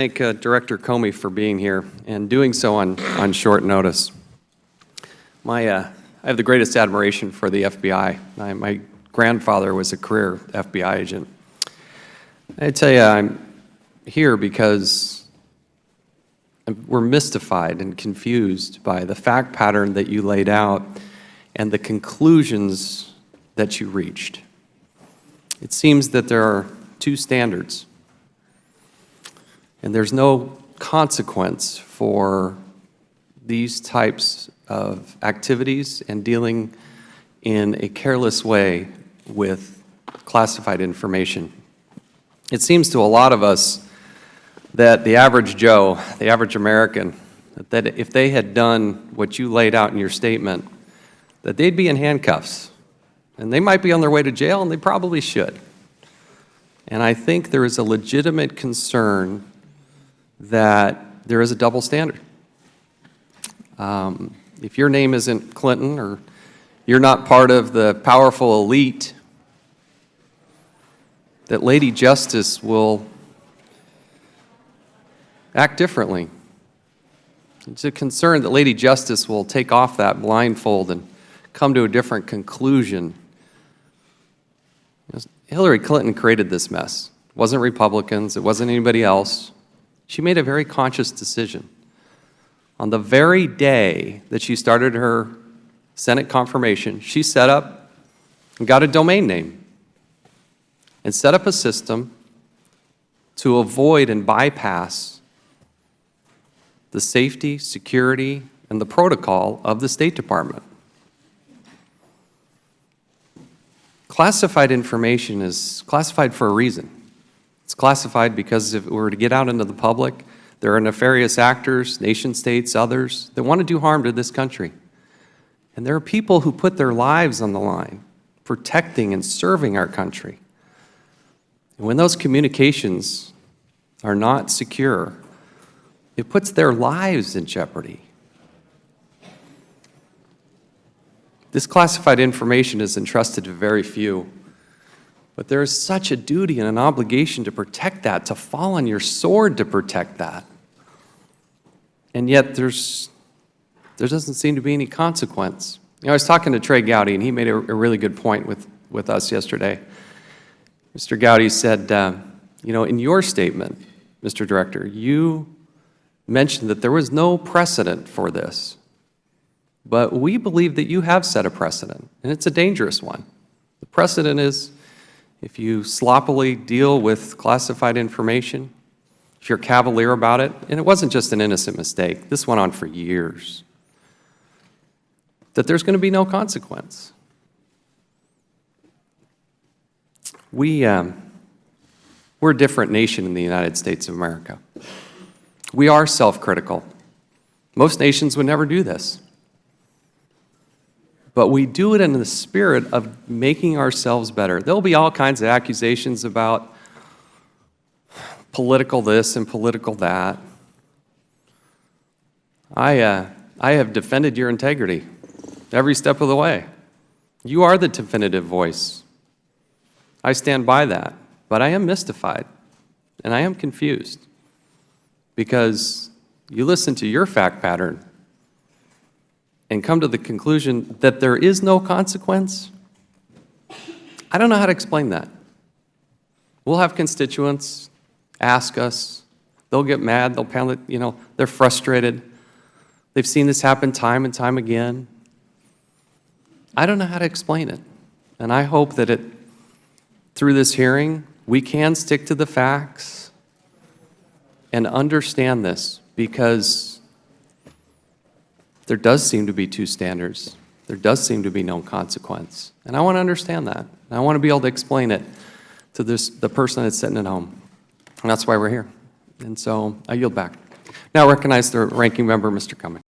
Thank Director Comey for being here and doing so on short notice. I have the greatest admiration for the FBI. My grandfather was a career FBI agent. I tell you, I'm here because we're mystified and confused by the fact pattern that you laid out and the conclusions that you reached. It seems that there are two standards, and there's no consequence for these types of activities and dealing in a careless way with classified information. It seems to a lot of us that the average Joe, the average American, that if they had done what you laid out in your statement, that they'd be in handcuffs. And they might be on their way to jail, and they probably should. And I think there is a legitimate concern that there is a double standard. If your name isn't Clinton or you're not part of the powerful elite, that Lady Justice will act differently. It's a concern that Lady Justice will take off that blindfold and come to a different conclusion. Hillary Clinton created this mess. It wasn't Republicans, it wasn't anybody else. She made a very conscious decision. On the very day that she started her Senate confirmation, she set up and got a domain name and set up a system to avoid and bypass the safety, security, and the protocol of the State Department. Classified information is classified for a reason. It's classified because if it were to get out into the public, there are nefarious actors, nation states, others, that want to do harm to this country. And there are people who put their lives on the line, protecting and serving our country. And when those communications are not secure, it puts their lives in jeopardy. This classified information is entrusted to very few. But there is such a duty and an obligation to protect that, to fall on your sword to protect that. And yet there doesn't seem to be any consequence. You know, I was talking to Trey Gowdy, and he made a really good point with us yesterday. Mr. Gowdy said, you know, in your statement, Mr. Director, you mentioned that there was no precedent for this. But we believe that you have set a precedent, and it's a dangerous one. The precedent is if you sloppily deal with classified information, if you're cavalier about it, and it wasn't just an innocent mistake, this went on for years, that there's going to be no consequence. We're a different nation in the United States of America. We are self-critical. Most nations would never do this. But we do it in the spirit of making ourselves better. There'll be all kinds of accusations about political this and political that. I have defended your integrity every step of the way. You are the definitive voice. I stand by that. But I am mystified, and I am confused, because you listen to your fact pattern and come to the conclusion that there is no consequence. I don't know how to explain that. We'll have constituents ask us. They'll get mad. They'll pound it, you know, they're frustrated. They've seen this happen time and time again. I don't know how to explain it. And I hope that through this hearing, we can stick to the facts and understand this, because there does seem to be two standards. There does seem to be no consequence. And I want to understand that. And I want to be able to explain it to the person that's sitting at home. And that's why we're here. And so I yield back. Now I recognize the ranking member, Mr. Cummings.